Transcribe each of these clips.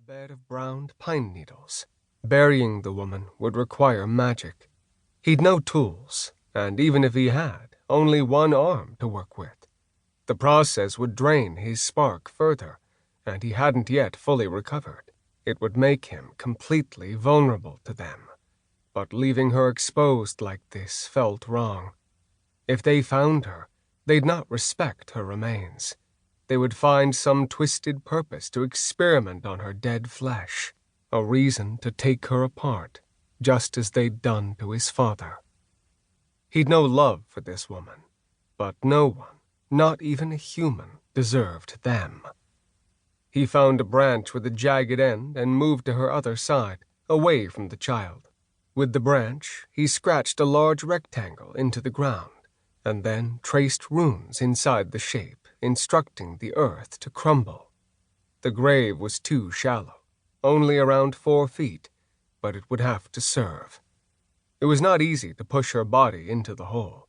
bed of browned pine needles. Burying the woman would require magic. He'd no tools, and even if he had, only one arm to work with. The process would drain his spark further, and he hadn't yet fully recovered. It would make him completely vulnerable to them. But leaving her exposed like this felt wrong. If they found her, they'd not respect her remains. They would find some twisted purpose to experiment on her dead flesh, a reason to take her apart, just as they'd done to his father. He'd no love for this woman, but no one, not even a human, deserved them. He found a branch with a jagged end and moved to her other side, away from the child. With the branch, he scratched a large rectangle into the ground, and then traced runes inside the shape, instructing the earth to crumble. The grave was too shallow, only around 4 feet, but it would have to serve. It was not easy to push her body into the hole.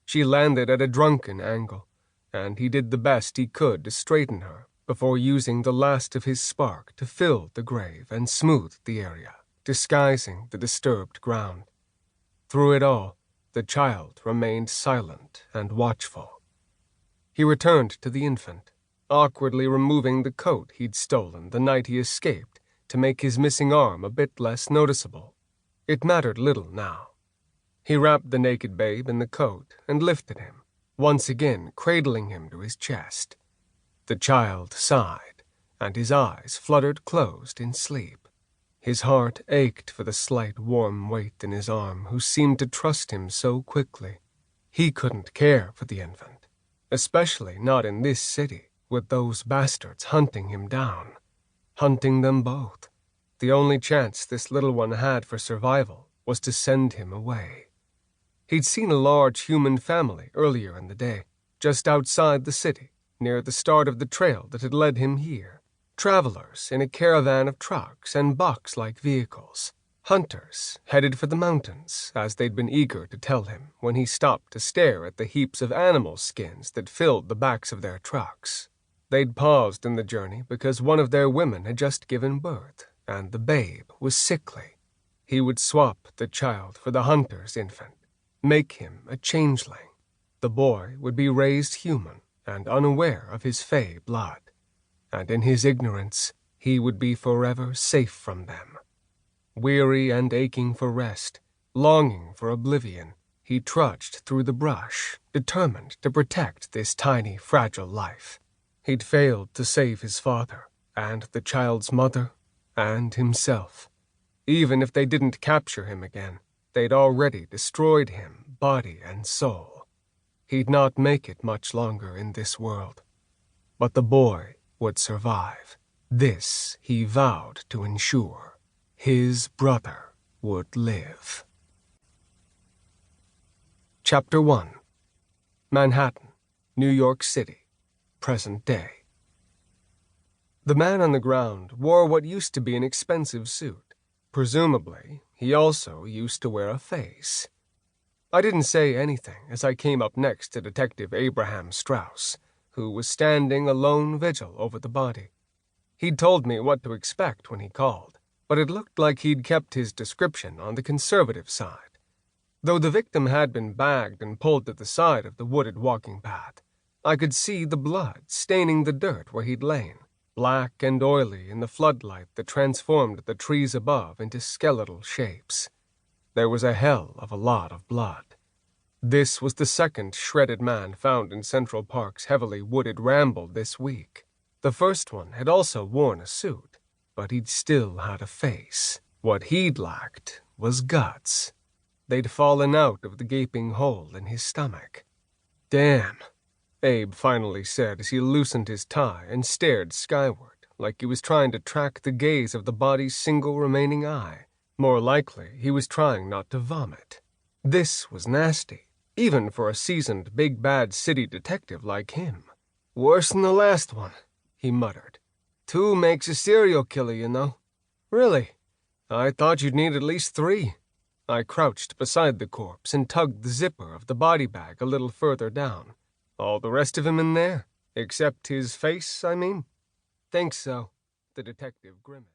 She landed at a drunken angle, and he did the best he could to straighten her before using the last of his spark to fill the grave and smooth the area, disguising the disturbed ground. Through it all, the child remained silent and watchful. He returned to the infant, awkwardly removing the coat he'd stolen the night he escaped to make his missing arm a bit less noticeable. It mattered little now. He wrapped the naked babe in the coat and lifted him, once again cradling him to his chest. The child sighed, and his eyes fluttered closed in sleep. His heart ached for the slight warm weight in his arm who seemed to trust him so quickly. He couldn't care for the infant, especially not in this city with those bastards hunting him down. Hunting them both. The only chance this little one had for survival was to send him away. He'd seen a large human family earlier in the day, just outside the city, near the start of the trail that had led him here. Travelers in a caravan of trucks and box-like vehicles. Hunters headed for the mountains, as they'd been eager to tell him when he stopped to stare at the heaps of animal skins that filled the backs of their trucks. They'd paused in the journey because one of their women had just given birth, and the babe was sickly. He would swap the child for the hunter's infant, make him a changeling. The boy would be raised human and unaware of his fey blood, and in his ignorance he would be forever safe from them. Weary and aching for rest, longing for oblivion, he trudged through the brush, determined to protect this tiny, fragile life. He'd failed to save his father, and the child's mother, and himself. Even if they didn't capture him again, they'd already destroyed him, body and soul. He'd not make it much longer in this world. But the boy would survive. This he vowed to ensure. His brother would live. Chapter 1. Manhattan, New York City. Present day. The man on the ground wore what used to be an expensive suit. Presumably, he also used to wear a face. I didn't say anything as I came up next to Detective Abraham Strauss, who was standing a lone vigil over the body. He'd told me what to expect when he called, but it looked like he'd kept his description on the conservative side. Though the victim had been bagged and pulled to the side of the wooded walking path, I could see the blood staining the dirt where he'd lain, black and oily in the floodlight that transformed the trees above into skeletal shapes. There was a hell of a lot of blood. This was the second shredded man found in Central Park's heavily wooded ramble this week. The first one had also worn a suit, but he'd still had a face. What he'd lacked was guts. They'd fallen out of the gaping hole in his stomach. "Damn," Abe finally said as he loosened his tie and stared skyward like he was trying to track the gaze of the body's single remaining eye. More likely, he was trying not to vomit. This was nasty, even for a seasoned big bad city detective like him. "Worse than the last one," he muttered. "2 makes a serial killer, you know." "Really? I thought you'd need at least 3. I crouched beside the corpse and tugged the zipper of the body bag a little further down. "All the rest of him in there? Except his face, I mean?" "Think so," the detective grimaced.